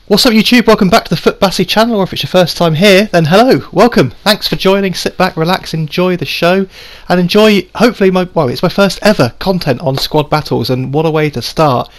What's up YouTube, welcome back to the FUTBassy channel, or if it's your first time here, then hello, welcome, thanks for joining, sit back, relax, enjoy the show, and enjoy, hopefully, it's my first ever content on squad battles, and what a way to start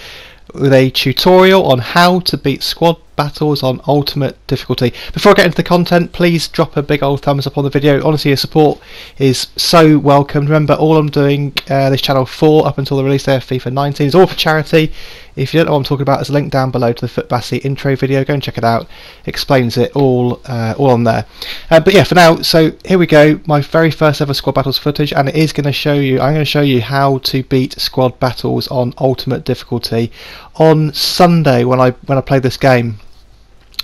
with a tutorial on how to beat squad battles on ultimate difficulty. Before I get into the content, please drop a big old thumbs up on the video. Honestly, your support is so welcome. Remember, all I'm doing this channel for up until the release day of FIFA 19 is all for charity. If you don't know what I'm talking about, there's a link down below to the FUTBassy Intro video. Go and check it out. It explains it all on there. But yeah, for now, so here we go. My very first ever squad battles footage, and it is going to show you. I'm going to show you how to beat squad battles on ultimate difficulty on Sunday when I played this game.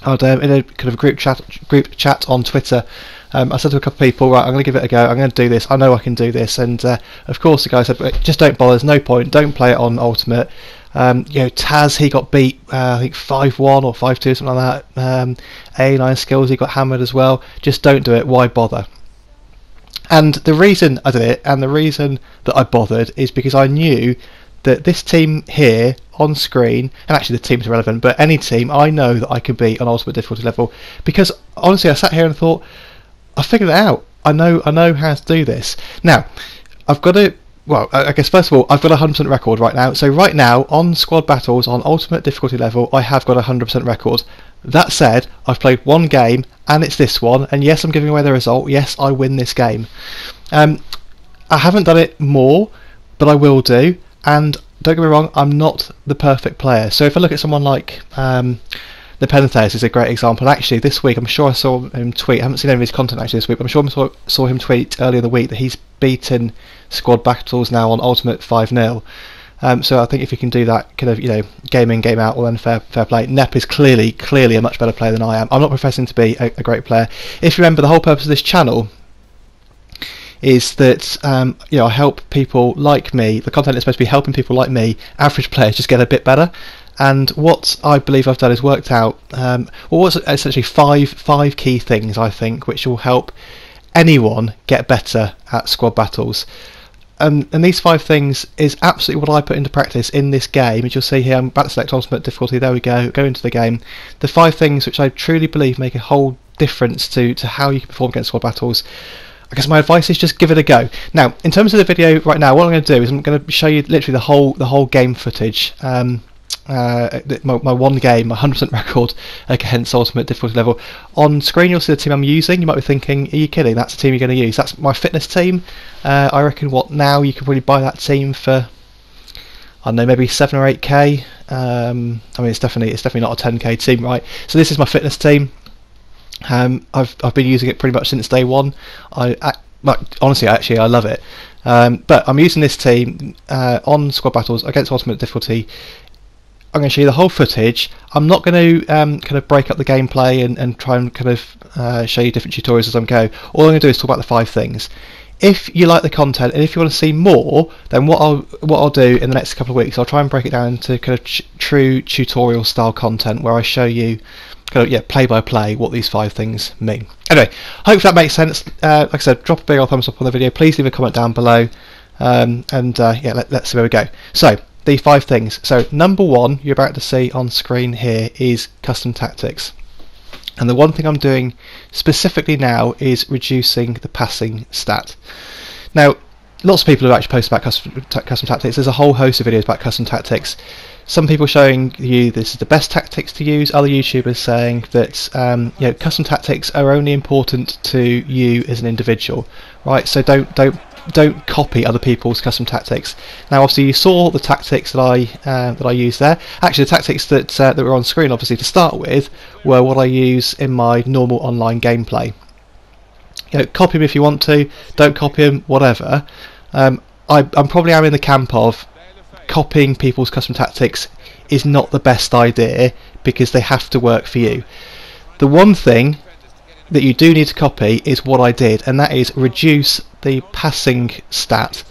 In a kind of group chat on Twitter. I said to a couple of people, right, I'm going to give it a go, I'm going to do this, I know I can do this, and of course the guy said, just don't bother, there's no point, don't play it on ultimate. Taz, he got beat, I think 5-1 or 5-2, something like that. A9 skills, he got hammered as well. Just don't do it, why bother? And the reason I did it, and the reason that I bothered, is because I knew that this team here on screen, and actually the team's irrelevant, but any team I know that I can beat on ultimate difficulty level, because honestly I sat here and thought, I figured it out, I know how to do this. Now I've got to, well, I guess first of all, I've got a 100% record right now. So right now on squad battles on ultimate difficulty level, I have got a 100% record. That said, I've played one game and it's this one, and yes, I'm giving away the result, yes, I win this game. I haven't done it more, but I will do. And don't get me wrong, I'm not the perfect player. So if I look at someone like the Pentheus is a great example. Actually, this week, I'm sure I saw him tweet. I haven't seen any of his content actually this week, but I'm sure I saw him tweet earlier in the week that he's beaten squad battles now on ultimate 5-0. So I think if you can do that, kind of, game in, game out, well then fair play. Nep is clearly a much better player than I am. I'm not professing to be a great player. If you remember, the whole purpose of this channel is that I help people like me. The content is supposed to be helping people like me, average players, just get a bit better. And what I believe I've done is worked out what's essentially five key things, I think, which will help anyone get better at squad battles. And these 5 things is absolutely what I put into practice in this game. As you'll see here, I'm about to select ultimate difficulty. There we go into the game. The 5 things which I truly believe make a whole difference to how you can perform against squad battles. I guess my advice is just give it a go. Now, in terms of the video right now, what I'm going to do is I'm going to show you literally the whole game footage. My one game, my 100% record against ultimate difficulty level. On screen you'll see the team I'm using. You might be thinking, are you kidding? That's the team you're going to use. That's my fitness team. I reckon now you could probably buy that team for, I don't know, maybe 7 or 8k. I mean, it's definitely not a 10k team, right? So this is my fitness team. I've been using it pretty much since day one. Honestly, I love it. But I'm using this team on squad battles against ultimate difficulty. I'm going to show you the whole footage. I'm not going to kind of break up the gameplay and try and kind of show you different tutorials as I go. All I'm going to do is talk about the 5 things. If you like the content and if you want to see more, then what I'll do in the next couple of weeks, I'll try and break it down into kind of true tutorial style content where I show you kind of play by play what these 5 things mean. Anyway, hope that makes sense. Like I said, drop a big old thumbs up on the video. Please leave a comment down below, let's see where we go. So the 5 things. So number 1 you're about to see on screen here is custom tactics. And the one thing I'm doing specifically now is reducing the passing stat. Now, lots of people have actually posted about custom tactics. There's a whole host of videos about custom tactics. Some people showing you this is the best tactics to use. Other YouTubers saying that custom tactics are only important to you as an individual, right? So don't copy other people's custom tactics. Now, obviously, you saw the tactics that I used there. Actually, the tactics that were on screen, obviously, to start with, were what I use in my normal online gameplay. Copy them if you want to. Don't copy them, whatever. I'm probably in the camp of copying people's custom tactics is not the best idea because they have to work for you. The one thing that you do need to copy is what I did, and that is reduce the passing stat.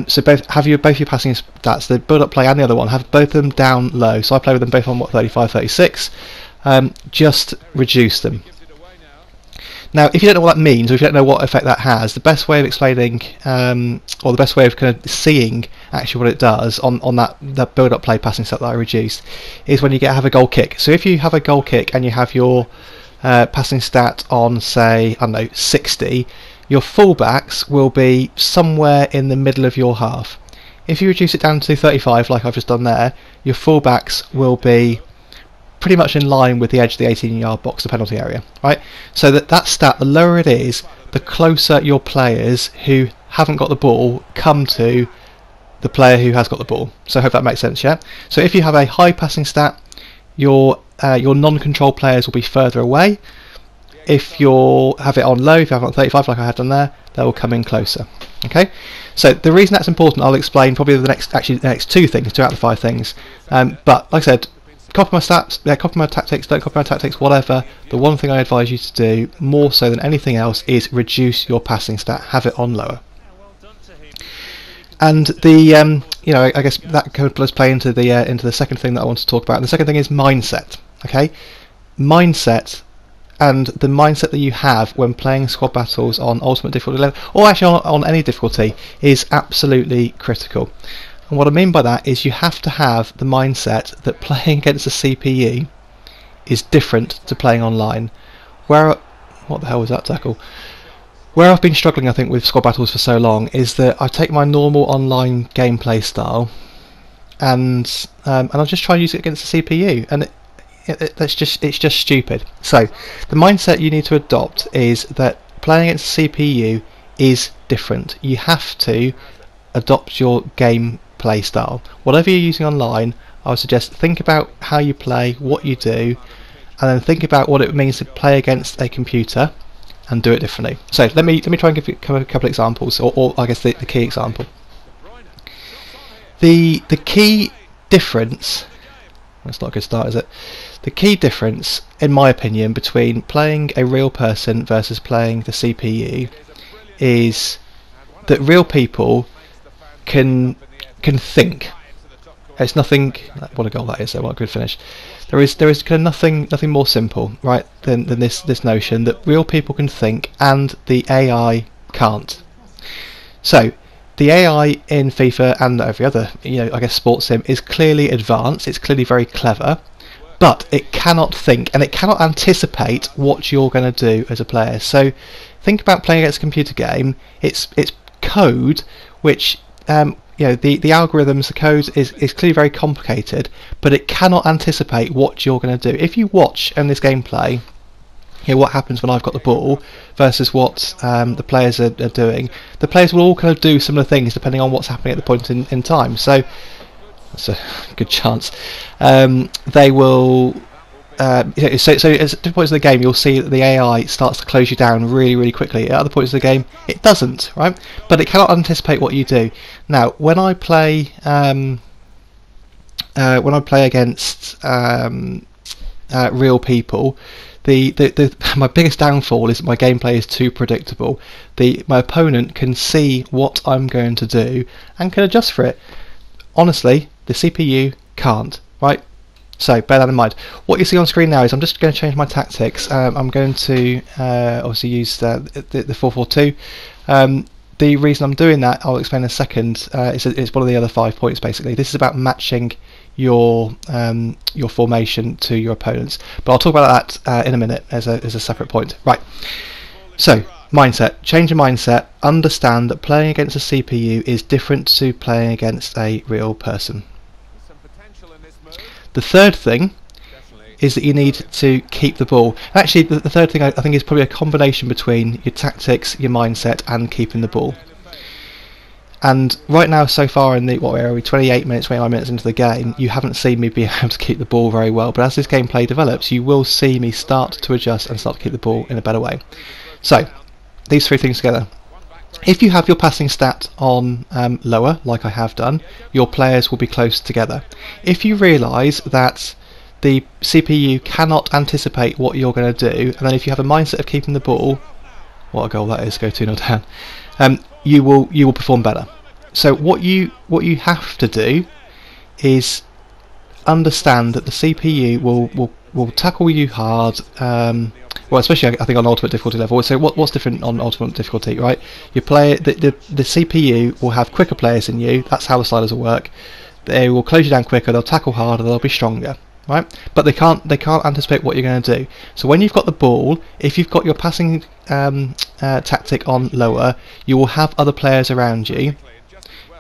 So both your passing stats, the build up play and the other one, have both of them down low. So I play with them both on 35, 36. Just reduce them. Now, if you don't know what that means, or if you don't know what effect that has, the best way of explaining, or the best way of kind of seeing actually what it does on that build-up play passing stat that I reduced, is when you have a goal kick. So if you have a goal kick and you have your passing stat on, say, I don't know, 60, your fullbacks will be somewhere in the middle of your half. If you reduce it down to 35, like I've just done there, your fullbacks will be pretty much in line with the edge of the 18-yard box, the penalty area, right? So that stat, the lower it is, the closer your players who haven't got the ball come to the player who has got the ball. So I hope that makes sense, yeah? So if you have a high passing stat, your non-control players will be further away. If you have it on low, if you have it on 35 like I had done there, they will come in closer. Okay, so the reason that's important, I'll explain probably the next two things, 2 out of the 5 things. But like I said, copy my stats, copy my tactics, don't copy my tactics, whatever. The one thing I advise you to do, more so than anything else, is reduce your passing stat, have it on lower. And the I guess that kind of does play into the second thing that I want to talk about. And the second thing is mindset. Okay, mindset. And the mindset that you have when playing squad battles on ultimate difficulty level, or actually on any difficulty, is absolutely critical. And what I mean by that is you have to have the mindset that playing against a CPU is different to playing online. What the hell was that tackle? Where I've been struggling, I think, with squad battles for so long is that I take my normal online gameplay style and I'll just try and use it against the CPU, and it's just stupid. So the mindset you need to adopt is that playing against the CPU is different. You have to adopt your gameplay style. Whatever you're using online, I would suggest think about how you play, what you do, and then think about what it means to play against a computer and do it differently. So let me try and give you a couple of examples, or I guess the key example. The key difference, that's not a good start, is it? The key difference, in my opinion, between playing a real person versus playing the CPU is that real people can think. It's nothing. What a goal that is! What a good finish. There is kind of nothing more simple, right, than this notion that real people can think and the AI can't. So the AI in FIFA and every other, I guess, sports sim is clearly advanced. It's clearly very clever, but it cannot think and it cannot anticipate what you're going to do as a player. So think about playing against a computer game. It's code which the algorithms, the code is clearly very complicated, but it cannot anticipate what you're going to do. If you watch in this gameplay, what happens when I've got the ball versus what the players are doing, the players will all kind of do similar things depending on what's happening at the point in time. So that's a good chance. They will. So at different points of the game, you'll see that the AI starts to close you down really, really quickly. At other points of the game, it doesn't, right? But it cannot anticipate what you do. Now, when I play against real people, my biggest downfall is that my gameplay is too predictable. My opponent can see what I'm going to do and can adjust for it. Honestly, the CPU can't, right? So bear that in mind. What you see on screen now is I'm just going to change my tactics. I'm going to obviously use the 4-4-2. The reason I'm doing that, I'll explain in a second. It's one of the other 5 points basically. This is about matching your formation to your opponents. But I'll talk about that in a minute as a separate point. Right. So mindset. Change your mindset. Understand that playing against a CPU is different to playing against a real person. The third thing is that you need to keep the ball. Actually, the third thing I think is probably a combination between your tactics, your mindset, and keeping the ball. And right now, so far in the 28 minutes, 29 minutes into the game, you haven't seen me be able to keep the ball very well. But as this gameplay develops, you will see me start to adjust and start to keep the ball in a better way. So these 3 things together. If you have your passing stat on lower, like I have done, your players will be close together. If you realise that the CPU cannot anticipate what you're going to do, and then if you have a mindset of keeping the ball, what a goal that is, go 2-0 down, you will perform better. So what you have to do is understand that the CPU will tackle you hard, well, especially I think on ultimate difficulty level. So what's different on ultimate difficulty, right? You play the CPU will have quicker players than you. That's how the sliders will work. They will close you down quicker. They'll tackle harder. They'll be stronger, right? But they can't anticipate what you're going to do. So when you've got the ball, if you've got your passing tactic on lower, you will have other players around you.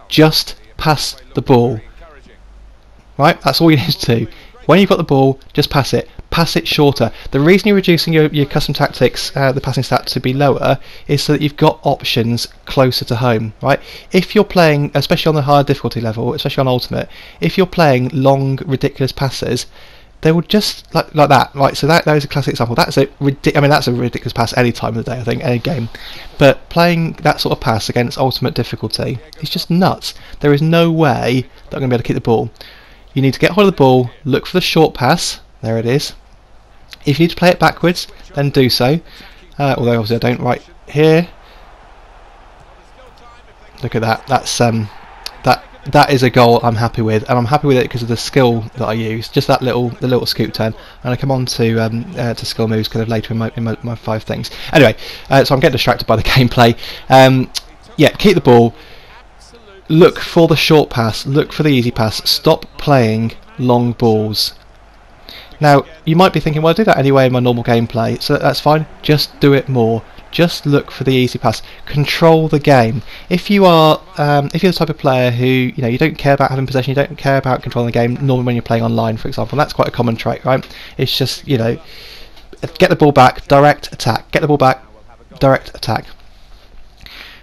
Just pass the ball, right? That's all you need to do. When you've got the ball, just pass it. Pass it shorter. The reason you're reducing your custom tactics, the passing stat, to be lower is so that you've got options closer to home, right? If you're playing, especially on the higher difficulty level, especially on ultimate, if you're playing long, ridiculous passes, they will just like that, right? So that is a classic example. That's a that's a ridiculous pass any time of the day, I think, any game. But playing that sort of pass against ultimate difficulty is just nuts. There is no way that I'm going to be able to keep the ball. You need to get hold of the ball, look for the short pass. There it is. If you need to play it backwards, then do so. Although obviously I don't right here. Look at that. That's that is a goal I'm happy with, and I'm happy with it because of the skill that I use. Just that little scoop turn, and I come on to skill moves kind of later in my 5 things. Anyway, so I'm getting distracted by the gameplay. Yeah, keep the ball. Look for the short pass. Look for the easy pass. Stop playing long balls. Now, you might be thinking, well, I do that anyway in my normal gameplay, so that's fine. Just do it more. Just look for the easy pass. Control the game. If you're the type of player who, you don't care about having possession, you don't care about controlling the game, normally when you're playing online, for example, that's quite a common trait, right? It's just, get the ball back, direct attack. Get the ball back, direct attack.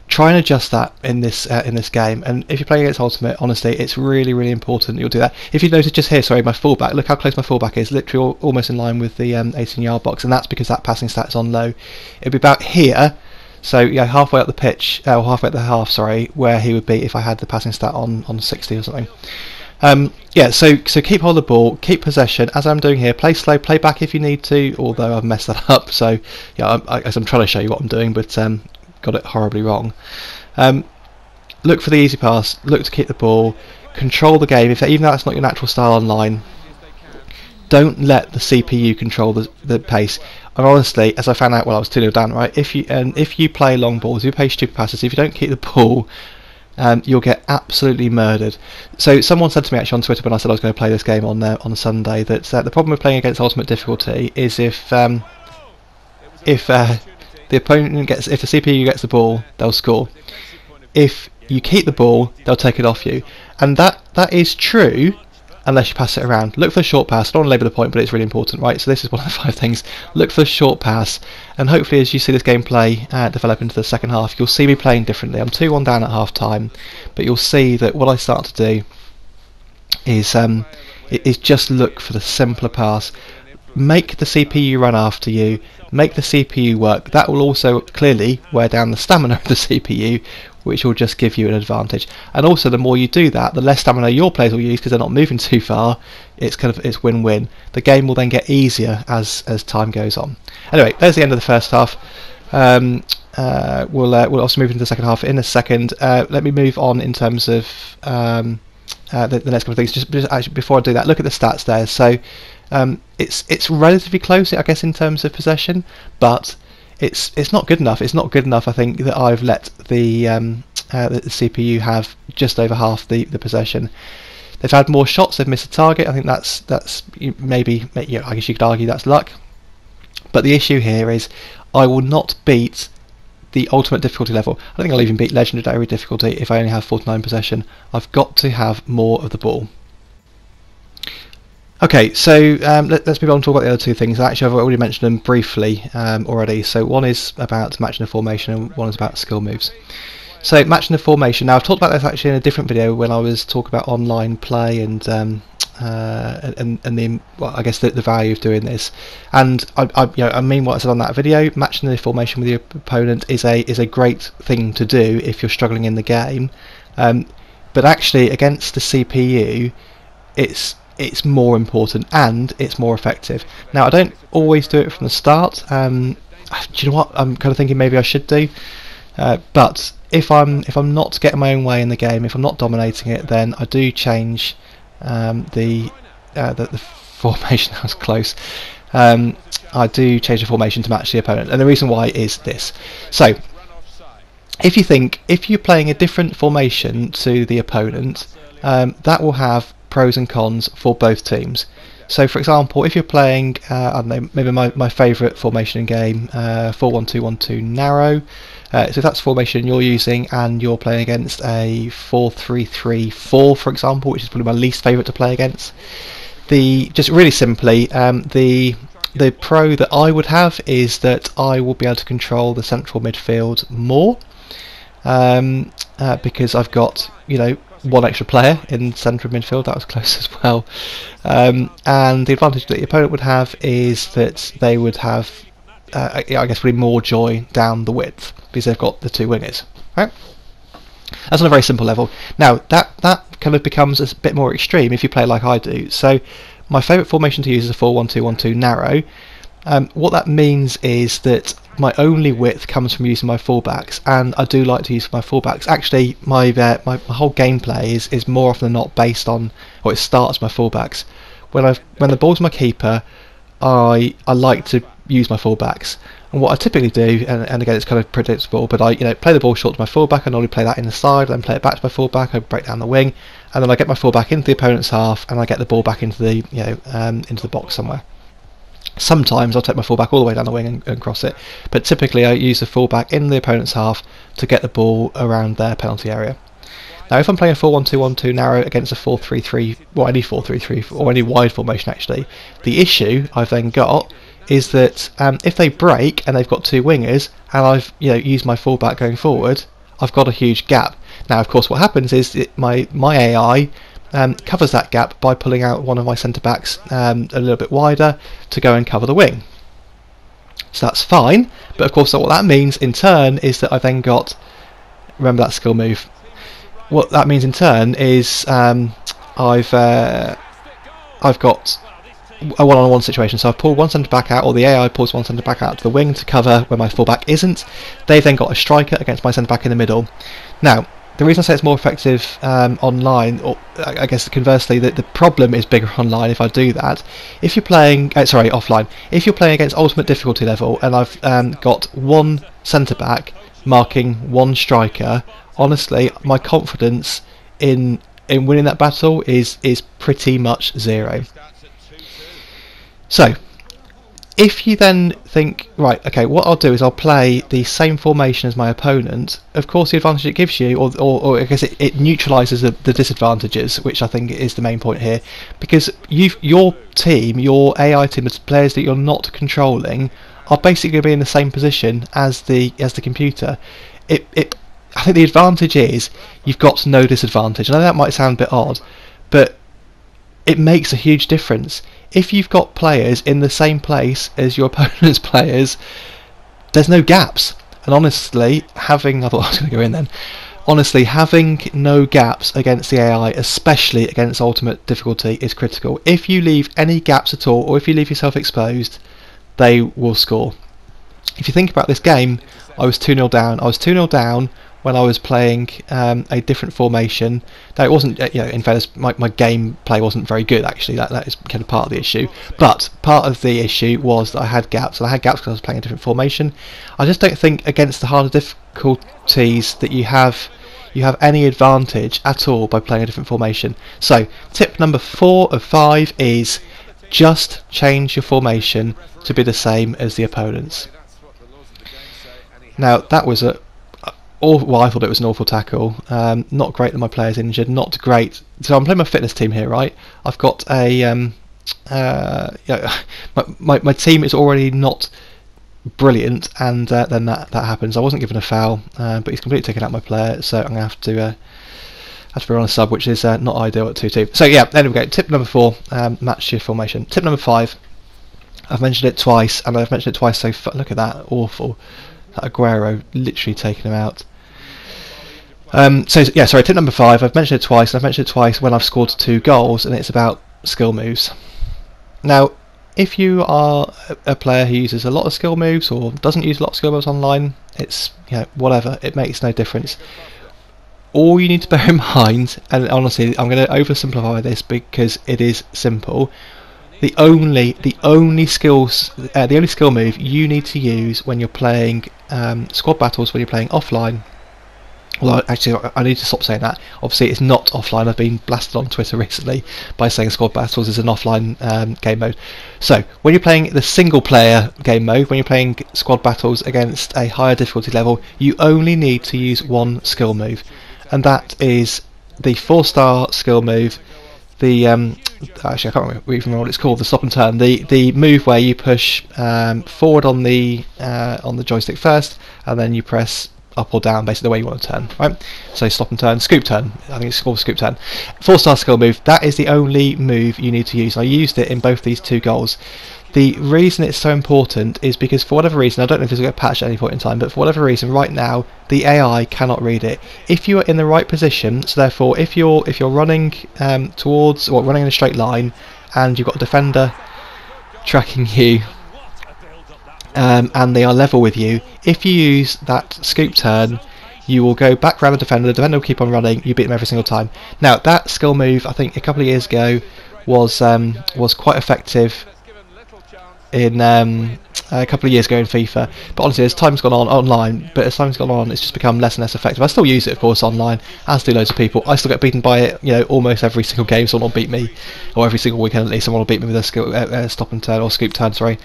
Try and adjust that in this game, and if you're playing against Ultimate, honestly, it's really, really important that you'll do that. If you notice just here, sorry, my fullback, look how close my fullback is, literally almost in line with the 18-yard box, and that's because that passing stat is on low. It'd be about here, so halfway up the pitch, or halfway up the half, sorry, where he would be if I had the passing stat on 60 or something. So keep hold of the ball, keep possession, as I'm doing here. Play slow, play back if you need to, although I've messed that up, so I'm trying to show you what I'm doing, but got it horribly wrong. Look for the easy pass, look to keep the ball, control the game. Even though that's not your natural style online, don't let the CPU control the pace. And honestly, as I found out while I was 2-0 down, right, if you play long balls, if you play stupid passes, if you don't keep the ball, you'll get absolutely murdered. So someone said to me actually on Twitter when I said I was going to play this game on a Sunday that the problem with playing against ultimate difficulty is if the opponent if the CPU gets the ball, they'll score. If you keep the ball, they'll take it off you, and that is true unless you pass it around. Look for the short pass. I don't want to labour the point, but it's really important, right? So this is one of the 5 things. Look for the short pass, and hopefully as you see this gameplay develop into the second half, you'll see me playing differently. I'm 2-1 down at half time, but you'll see that what I start to do is just look for the simpler pass. Make the CPU run after you, make the CPU work. That will also clearly wear down the stamina of the CPU, which will just give you an advantage. And also, the more you do that, the less stamina your players will use because they're not moving too far. It's win-win. The game will then get easier as time goes on. Anyway, there's the end of the first half. We'll also move into the second half in a second. Let me move on in terms of the next couple of things. Just actually, before I do that, look at the stats there. So it's relatively close, I guess, in terms of possession, but it's not good enough. It's not good enough, I think, that I've let the CPU have just over half the possession. They've had more shots. They've missed a target. I think that's maybe, I guess you could argue that's luck. But the issue here is I will not beat the ultimate difficulty level. I think I'll even beat legendary difficulty if I only have 49 possession. I've got to have more of the ball. Okay, so let's move on and talk about the other 2 things. Actually, I've already mentioned them briefly already. So one is about matching the formation and one is about skill moves. So matching the formation. Now I've talked about this actually in a different video when I was talking about online play and the I guess the value of doing this. And I mean what I said on that video. Matching the formation with your opponent is a great thing to do if you're struggling in the game. But actually against the CPU, it's more important and it's more effective. Now I don't always do it from the start. Do you know what I'm kind of thinking maybe I should do? But if I'm not getting my own way in the game, if I'm not dominating it, then I do change the formation. That was close. I do change the formation to match the opponent, and the reason why is this. So if you're playing a different formation to the opponent, that will have pros and cons for both teams. So for example, if you're playing, I don't know, maybe my favourite formation in game, 4-1-2-1-2 narrow, so if that's the formation you're using and you're playing against a 4-3-3-4, for example, which is probably my least favourite to play against, just really simply, the pro that I would have is that I will be able to control the central midfield more, because I've got, one extra player in central midfield. That was close as well. And the advantage that the opponent would have is that they would have, I guess, probably more joy down the width because they've got the two wingers. Right? That's on a very simple level. Now that kind of becomes a bit more extreme if you play like I do. So my favourite formation to use is a 4-1-2-1-2 narrow. What that means is that my only width comes from using my fullbacks, and I do like to use my fullbacks. Actually, my whole gameplay is more often than not based on, or it starts my fullbacks. When the ball's my keeper, I like to use my fullbacks. And what I typically do, and again it's kind of predictable, but I play the ball short to my fullback. I normally play that in the side, then play it back to my fullback. I break down the wing, and then I get my fullback into the opponent's half, and I get the ball back into the into the box somewhere. Sometimes I'll take my fullback all the way down the wing and cross it, but typically I use the fullback in the opponent's half to get the ball around their penalty area. Now if I'm playing a 4-1-2-1-2 narrow against a 4-3-3, or any 4-3-3, or any wide formation actually, the issue I've then got is that if they break and they've got two wingers, and I've used my fullback going forward, I've got a huge gap. Now of course what happens is my AI covers that gap by pulling out one of my centre backs a little bit wider to go and cover the wing. So that's fine, but of course what that means in turn is that I've then got, remember that skill move, what that means in turn is I've got a one-on-one situation. So I've pulled one centre back out, or the AI pulls one centre back out to the wing to cover where my fullback isn't. They've then got a striker against my centre back in the middle. Now the reason I say it's more effective online, or I guess conversely, that the problem is bigger online if I do that. If you're playing, offline, if you're playing against ultimate difficulty level, and I've got one centre back marking one striker, honestly, my confidence in winning that battle is pretty much zero. So if you then think, right, okay, what I'll do is I'll play the same formation as my opponent. Of course, the advantage it gives you, or I guess it neutralises the disadvantages, which I think is the main point here, because your team, your AI team, the players that you're not controlling, are basically going to be in the same position as the computer. I think the advantage is you've got no disadvantage. I know that might sound a bit odd, but it makes a huge difference. If you've got players in the same place as your opponent's players, there's no gaps. And honestly, I thought I was going to go in then. Honestly, having no gaps against the AI, especially against ultimate difficulty, is critical. If you leave any gaps at all, or if you leave yourself exposed, they will score. If you think about this game, I was 2-0 down. I was 2-0 down when I was playing a different formation. Now it wasn't, in fairness, my gameplay wasn't very good actually. That is kind of part of the issue. But part of the issue was that I had gaps, and I had gaps because I was playing a different formation. I just don't think against the harder difficulties that you have any advantage at all by playing a different formation. So tip number 4 of 5 is just change your formation to be the same as the opponent's. Now that was I thought it was an awful tackle. Not great that my player's injured. Not great. So I'm playing my fitness team here, right? I've got a my team is already not brilliant, and then that happens. I wasn't given a foul, but he's completely taken out my player, so I'm gonna have to be on a sub, which is not ideal at 2-2. So yeah, there we go. Tip number 4: match your formation. Tip number 5: I've mentioned it twice, and I've mentioned it twice so far. Look at that, awful. That Aguero literally taking him out. Tip number 5, I've mentioned it twice, and I've mentioned it twice when I've scored 2 goals, and it's about skill moves. Now, if you are a player who uses a lot of skill moves, or doesn't use a lot of skill moves online, it's, whatever, it makes no difference. All you need to bear in mind, and honestly, I'm going to oversimplify this because it is simple. The the only skill move you need to use when you're playing squad battles, when you're playing offline. Well, actually, I need to stop saying that. Obviously, it's not offline. I've been blasted on Twitter recently by saying squad battles is an offline game mode. So, when you're playing the single-player game mode, when you're playing squad battles against a higher difficulty level, you only need to use one skill move, and that is the 4-star skill move. The actually, I can't remember what it's called. The stop and turn. The move where you push forward on the joystick first, and then you press up or down, basically the way you want to turn, right? So stop and turn, scoop turn, I think it's called scoop turn. 4-star skill move, that is the only move you need to use. I used it in both these two goals. The reason it's so important is because for whatever reason, I don't know if this will get patched at any point in time, but for whatever reason right now the AI cannot read it. If you are in the right position, so therefore if you're running towards, or running in a straight line, and you've got a defender tracking you, and they are level with you, if you use that scoop turn, you will go back around the defender will keep on running, you beat them every single time. Now that skill move, I think a couple of years ago, was quite effective in a couple of years ago in FIFA, but honestly as time's gone on online, it's just become less and less effective. I still use it of course online, as do loads of people. I still get beaten by it, you know, almost every single game someone will beat me, or every single weekend at least someone will beat me with a skill stop and turn, or scoop turn, sorry.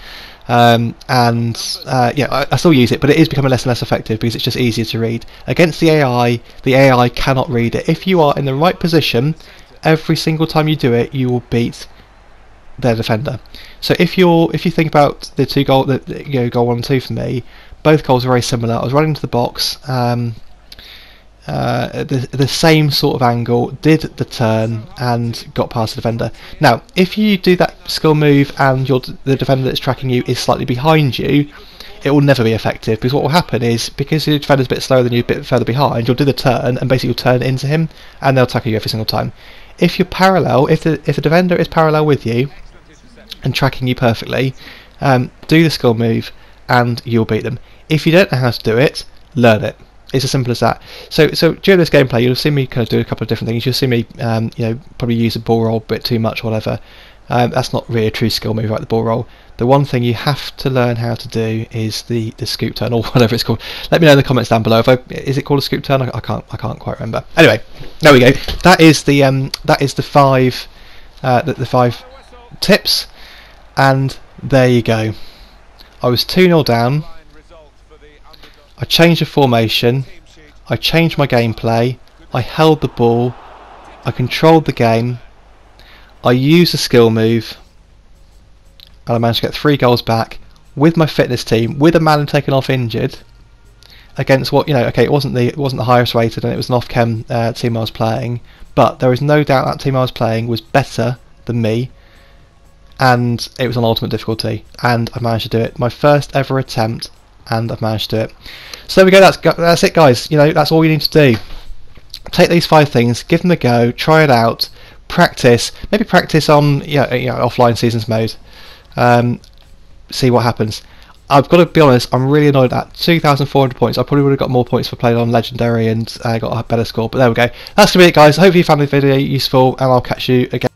Yeah, I still use it, but it is becoming less and less effective because it's just easier to read. Against the AI cannot read it. If you are in the right position, every single time you do it, you will beat their defender. So if you think about the two goal 1 and 2 for me, both goals are very similar. I was running to the box, the same sort of angle, did the turn and got past the defender. Now if you do that skill move and the defender that's tracking you is slightly behind you, it will never be effective, because what will happen is, because your defender's a bit slower than you, a bit further behind, you'll do the turn and basically you'll turn into him and they'll tackle you every single time. If you're parallel, if the defender is parallel with you and tracking you perfectly, do the skill move and you'll beat them. If you don't know how to do it, learn it. It's as simple as that. So during this gameplay, you'll see me kind of do a couple of different things. You'll see me, probably use a ball roll a bit too much, or whatever. That's not really a true skill move, right? The ball roll. The one thing you have to learn how to do is the scoop turn, or whatever it's called. Let me know in the comments down below. Is it called a scoop turn? I can't quite remember. Anyway, there we go. That is the 5 the 5 tips, and there you go. I was 2-0 down. I changed the formation, I changed my gameplay, I held the ball, I controlled the game, I used a skill move, and I managed to get 3 goals back with my fitness team, with a man taken off injured, against what, okay, it wasn't the highest rated and it was an off-chem team I was playing, but there is no doubt that team I was playing was better than me, and it was on ultimate difficulty, and I managed to do it. My first ever attempt, and I've managed to do it. So there we go, that's it guys, that's all you need to do. Take these 5 things, give them a go, try it out, practice, maybe practice on offline seasons mode, see what happens. I've got to be honest, I'm really annoyed at 2,400 points. I probably would have got more points for playing on Legendary and got a better score, but there we go. That's going to be it guys, hopefully you found the video useful, and I'll catch you again.